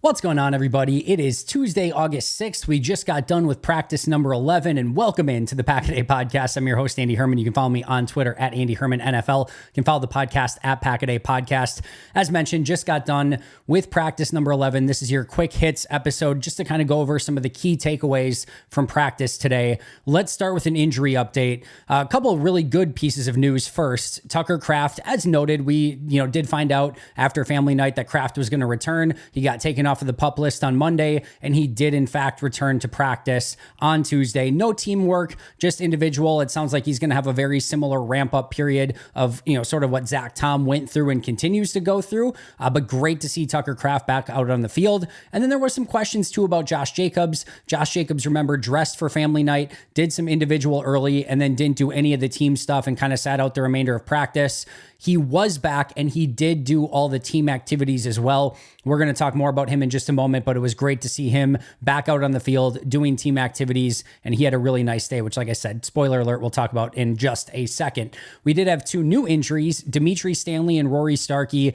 What's going on, everybody? It is Tuesday, August 6th. We just got done with practice number 11, and welcome into the Pack a Day podcast. I'm your host, Andy Herman. You can follow me on Twitter at Andy Herman NFL. You can follow the podcast at Pack a Day Podcast. As mentioned, just got done with practice number 11. This is your quick hits episode just to kind of go over some of the key takeaways from practice today. Let's start with an injury update. A couple of really good pieces of news first. Tucker Kraft, as noted, we did find out after family night that Kraft was going to return. He got taken off of the PUP list on Monday, and he did in fact return to practice on Tuesday. No teamwork, just individual. It sounds like he's going to have a very similar ramp up period of, sort of what Zach Tom went through and continues to go through. But great to see Tucker Kraft back out on the field. And then there were some questions too about Josh Jacobs. Josh Jacobs, remember, dressed for family night, did some individual early, and then didn't do any of the team stuff and kind of sat out the remainder of practice. He was back and he did do all the team activities as well. We're going to talk more about him in just a moment, but it was great to see him back out on the field doing team activities, and he had a really nice day, which, like I said, spoiler alert, we'll talk about in just a second. We did have two new injuries, Dimitri Stanley and Rory Starkey.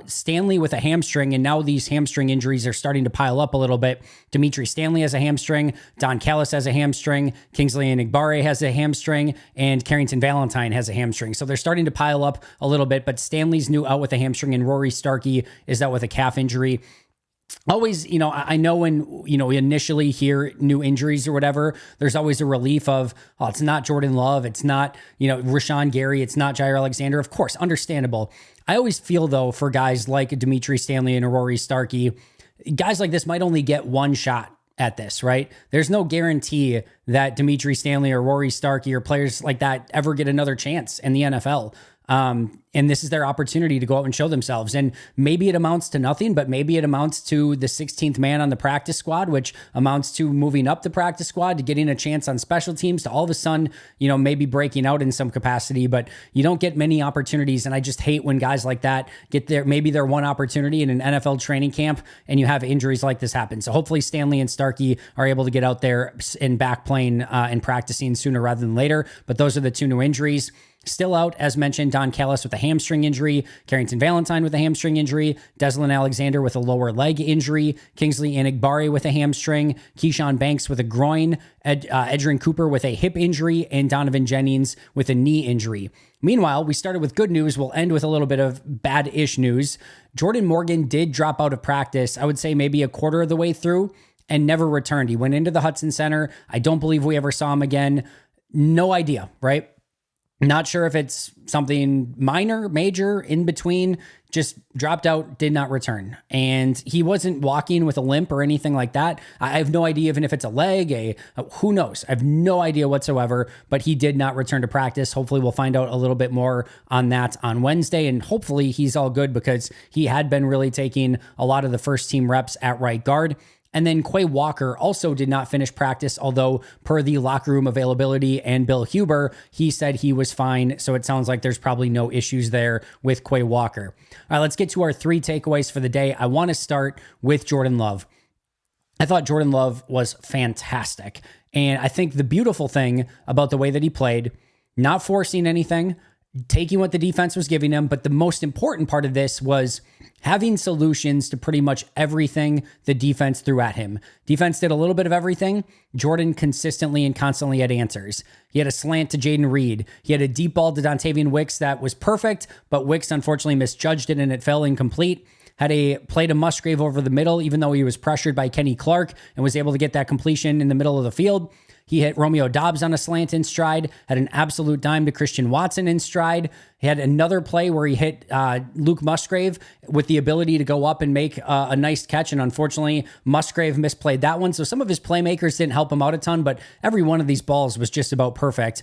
Stanley with a hamstring, and now these hamstring injuries are starting to pile up a little bit. Dimitri Stanley has a hamstring, Don Callis has a hamstring, Kingsley Enagbare has a hamstring, and Carrington Valentine has a hamstring. So they're starting to pile up a little bit, but Stanley's new out with a hamstring and Rory Starkey is out with a calf injury. Always, I know when, we initially hear new injuries or whatever, there's always a relief of, oh, it's not Jordan Love. It's not, Rashawn Gary. It's not Jair Alexander. Of course, understandable. I always feel, though, for guys like Dimitri Stanley and Rory Starkey, guys like this might only get one shot at this, right? There's no guarantee that Dimitri Stanley or Rory Starkey or players like that ever get another chance in the NFL. And this is their opportunity to go out and show themselves. And maybe it amounts to nothing, but maybe it amounts to the 16th man on the practice squad, which amounts to moving up the practice squad, to getting a chance on special teams, to all of a sudden, maybe breaking out in some capacity, but you don't get many opportunities. And I just hate when guys like that get there, maybe their one opportunity in an NFL training camp, and you have injuries like this happen. So hopefully Stanley and Starkey are able to get out there and back playing and practicing sooner rather than later. But those are the two new injuries. Still out, as mentioned, Don Callis with a hamstring injury, Carrington Valentine with a hamstring injury, Deslin Alexander with a lower leg injury, Kingsley Enagbare with a hamstring, Keyshawn Banks with a groin, Edgerrin Cooper with a hip injury, and Donovan Jennings with a knee injury. Meanwhile, we started with good news. We'll end with a little bit of bad-ish news. Jordan Morgan did drop out of practice, I would say maybe a quarter of the way through, and never returned. He went into the Hudson Center. I don't believe we ever saw him again. No idea, right? Not sure if it's something minor, major, in between, just dropped out, did not return. And he wasn't walking with a limp or anything like that. I have no idea even if it's a leg, who knows? I have no idea whatsoever, but he did not return to practice. Hopefully we'll find out a little bit more on that on Wednesday. And hopefully he's all good, because he had been really taking a lot of the first team reps at right guard. And then Quay Walker also did not finish practice, although per the locker room availability and Bill Huber, he said he was fine. So it sounds like there's probably no issues there with Quay Walker. All right, let's get to our three takeaways for the day. I want to start with Jordan Love. I thought Jordan Love was fantastic. And I think the beautiful thing about the way that he played, not forcing anything, taking what the defense was giving him, but the most important part of this was having solutions to pretty much everything the defense threw at him. Defense did a little bit of everything. Jordan consistently and constantly had answers. He had a slant to Jaden Reed. He had a deep ball to Dontavian Wicks that was perfect, but Wicks unfortunately misjudged it and it fell incomplete. Had a play to Musgrave over the middle, even though he was pressured by Kenny Clark, and was able to get that completion in the middle of the field. He hit Romeo Doubs on a slant in stride, had an absolute dime to Christian Watson in stride. He had another play where he hit Luke Musgrave with the ability to go up and make a nice catch. And unfortunately, Musgrave misplayed that one. So some of his playmakers didn't help him out a ton, but every one of these balls was just about perfect.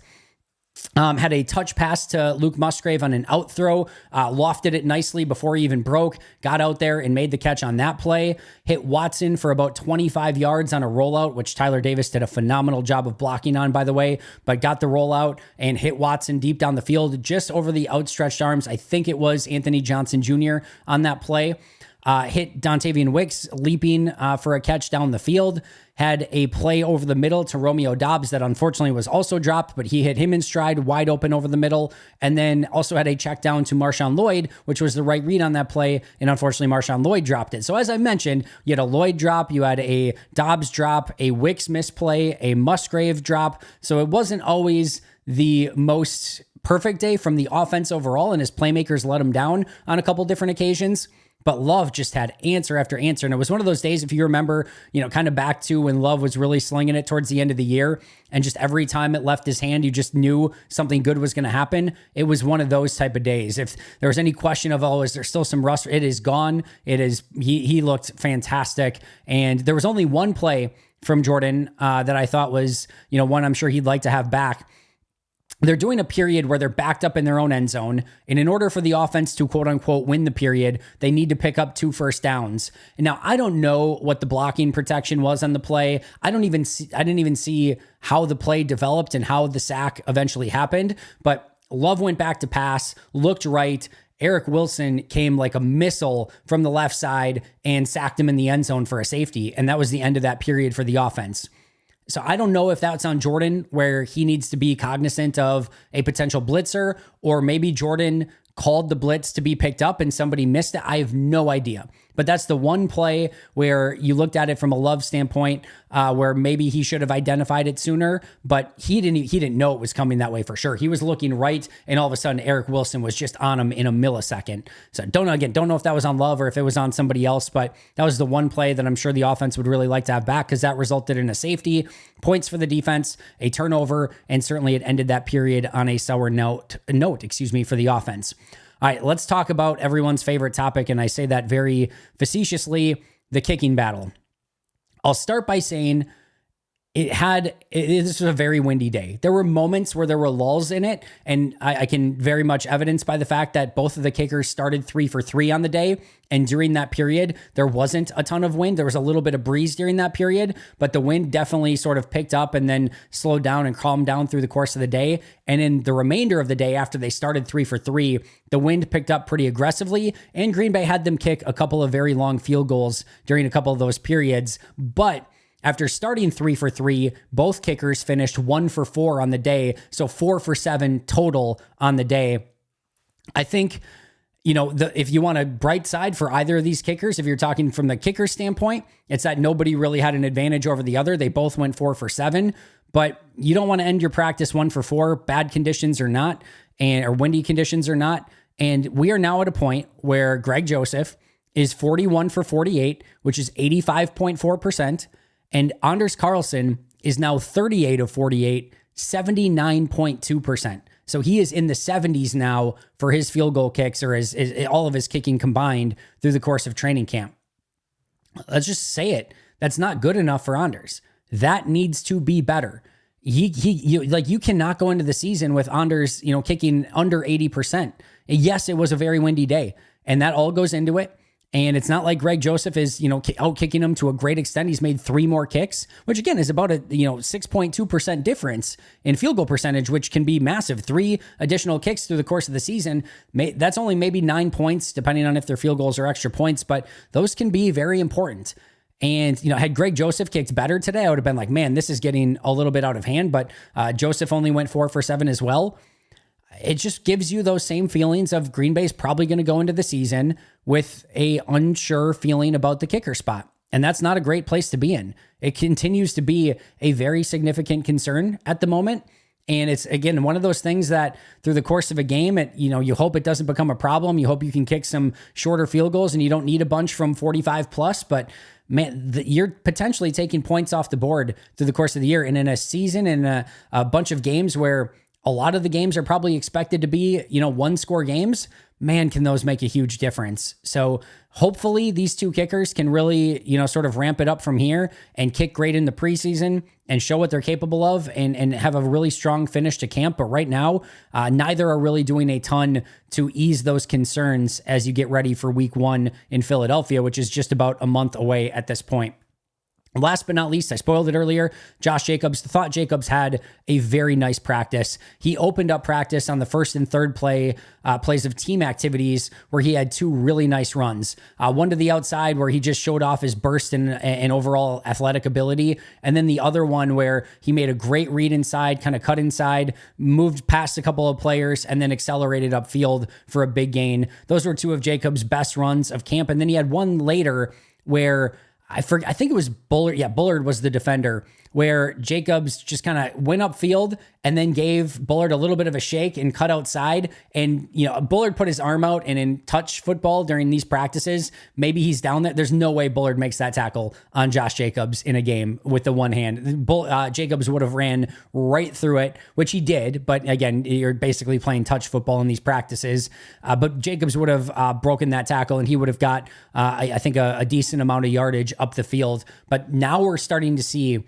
Had a touch pass to Luke Musgrave on an out throw, lofted it nicely before he even broke, got out there and made the catch on that play, hit Watson for about 25 yards on a rollout, which Tyler Davis did a phenomenal job of blocking on, by the way, but got the rollout and hit Watson deep down the field, just over the outstretched arms. I think it was Anthony Johnson Jr. on that play. hit Dontavian Wicks leaping for a catch down the field, had a play over the middle to Romeo Doubs that unfortunately was also dropped, but he hit him in stride wide open over the middle, and then also had a check down to Marshawn Lloyd, which was the right read on that play, and unfortunately Marshawn Lloyd dropped it. So as I mentioned, you had a Lloyd drop, you had a Doubs drop, a Wicks misplay, a Musgrave drop, so it wasn't always the most perfect day from the offense overall, and his playmakers let him down on a couple different occasions. But Love just had answer after answer. And it was one of those days, if you remember, kind of back to when Love was really slinging it towards the end of the year. And just every time it left his hand, you just knew something good was going to happen. It was one of those type of days. If there was any question of, is there still some rust? It is gone. It is. He looked fantastic. And there was only one play from Jordan that I thought was, one I'm sure he'd like to have back. They're doing a period where they're backed up in their own end zone. And in order for the offense to quote unquote win the period, they need to pick up 2 first downs. And now I don't know what the blocking protection was on the play. I didn't even see how the play developed and how the sack eventually happened. But Love went back to pass, looked right. Eric Wilson came like a missile from the left side and sacked him in the end zone for a safety. And that was the end of that period for the offense. So I don't know if that's on Jordan, where he needs to be cognizant of a potential blitzer, or maybe Jordan called the blitz to be picked up and somebody missed it. I have no idea. But that's the one play where you looked at it from a Love standpoint, where maybe he should have identified it sooner, but he didn't know it was coming that way for sure. He was looking right, and all of a sudden Eric Wilson was just on him in a millisecond. So don't know if that was on Love or if it was on somebody else, but that was the one play that I'm sure the offense would really like to have back, because that resulted in a safety, points for the defense, a turnover, and certainly it ended that period on a sour note, for the offense. All right, let's talk about everyone's favorite topic, and I say that very facetiously, the kicking battle. I'll start by saying this was a very windy day. There were moments where there were lulls in it, and I can very much evidence by the fact that both of the kickers started 3 for 3 on the day, and during that period, there wasn't a ton of wind. There was a little bit of breeze during that period, but the wind definitely sort of picked up and then slowed down and calmed down through the course of the day. And in the remainder of the day, after they started 3 for 3, the wind picked up pretty aggressively, and Green Bay had them kick a couple of very long field goals during a couple of those periods. But after starting 3 for 3, both kickers finished 1 for 4 on the day, so 4 for 7 total on the day. I think, if you want a bright side for either of these kickers, if you're talking from the kicker standpoint, it's that nobody really had an advantage over the other. They both went 4 for 7, but you don't want to end your practice 1 for 4, bad conditions or not, or windy conditions or not. And we are now at a point where Greg Joseph is 41 for 48, which is 85.4%. And Anders Carlson is now 38 of 48, 79.2%. So he is in the 70s now for his field goal kicks, or all of his kicking combined through the course of training camp. Let's just say it. That's not good enough for Anders. That needs to be better. You cannot go into the season with Anders, kicking under 80%. Yes, it was a very windy day, and that all goes into it. And it's not like Greg Joseph is, out kicking him to a great extent. He's made 3 more kicks, which again is about a 6.2% difference in field goal percentage, which can be massive. 3 additional kicks through the course of the season. That's only maybe 9 points, depending on if they're field goals or extra points, but those can be very important. And, had Greg Joseph kicked better today, I would have been like, man, this is getting a little bit out of hand, but Joseph only went 4 for 7 as well. It just gives you those same feelings of Green Bay's probably going to go into the season with a unsure feeling about the kicker spot. And that's not a great place to be in. It continues to be a very significant concern at the moment. And it's, again, one of those things that through the course of a game, you hope it doesn't become a problem. You hope you can kick some shorter field goals and you don't need a bunch from 45 plus, but man, you're potentially taking points off the board through the course of the year. And in a season and a bunch of games where a lot of the games are probably expected to be, 1-score games, man, can those make a huge difference. So hopefully these 2 kickers can really, sort of ramp it up from here and kick great in the preseason and show what they're capable of and have a really strong finish to camp. But right now, neither are really doing a ton to ease those concerns as you get ready for week 1 in Philadelphia, which is just about a month away at this point. Last but not least, I spoiled it earlier, Josh Jacobs. Thought Jacobs had a very nice practice. He opened up practice on the first and third plays of team activities where he had two really nice runs. One to the outside where he just showed off his burst and overall athletic ability. And then the other one where he made a great read inside, kind of cut inside, moved past a couple of players, and then accelerated upfield for a big gain. Those were two of Jacobs' best runs of camp. And then he had one later where I think it was Bullard. Yeah, Bullard was the defender where Jacobs just kind of went upfield and then gave Bullard a little bit of a shake and cut outside. And, Bullard put his arm out, and in touch football during these practices, maybe he's down there. There's no way Bullard makes that tackle on Josh Jacobs in a game with the one hand. Jacobs would have ran right through it, which he did. But again, you're basically playing touch football in these practices. But Jacobs would have broken that tackle, and he would have got, I think, a decent amount of yardage up the field. But now we're starting to see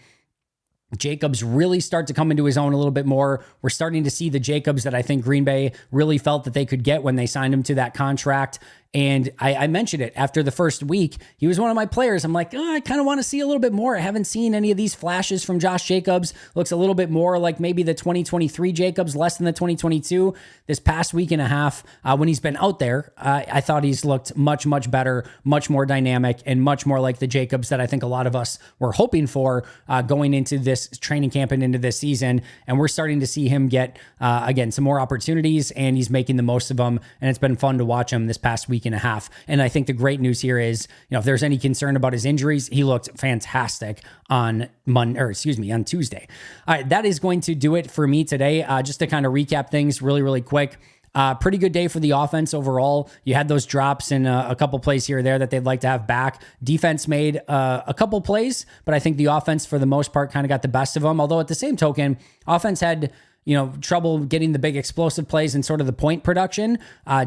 Jacobs really start to come into his own a little bit more. We're starting to see the Jacobs that I think Green Bay really felt that they could get when they signed him to that contract. And I mentioned it after the first week. He was one of my players. I'm like, I kind of want to see a little bit more. I haven't seen any of these flashes from Josh Jacobs. Looks a little bit more like maybe the 2023 Jacobs, less than the 2022. This past week and a half, when he's been out there, I thought he's looked much, much better, much more dynamic, and much more like the Jacobs that I think a lot of us were hoping for going into this training camp and into this season. And we're starting to see him get, again, some more opportunities, and he's making the most of them. And it's been fun to watch him this past week and a half. And I think the great news here is, if there's any concern about his injuries, he looked fantastic on Tuesday. All right, that is going to do it for me today. Just to kind of recap things really, really quick. Pretty good day for the offense overall. You had those drops in a couple plays here or there that they'd like to have back. Defense made a couple plays, but I think the offense for the most part kind of got the best of them. Although at the same token, offense had trouble getting the big explosive plays and sort of the point production.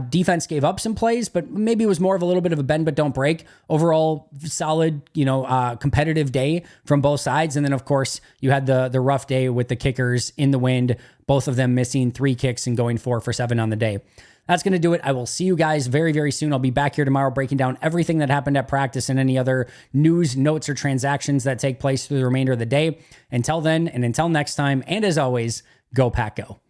Defense gave up some plays, but maybe it was more of a little bit of a bend but don't break. Overall, solid, competitive day from both sides. And then, of course, you had the rough day with the kickers in the wind, both of them missing 3 kicks and going 4 for 7 on the day. That's going to do it. I will see you guys very, very soon. I'll be back here tomorrow breaking down everything that happened at practice and any other news, notes, or transactions that take place through the remainder of the day. Until then, and until next time, and as always, go Pack Go.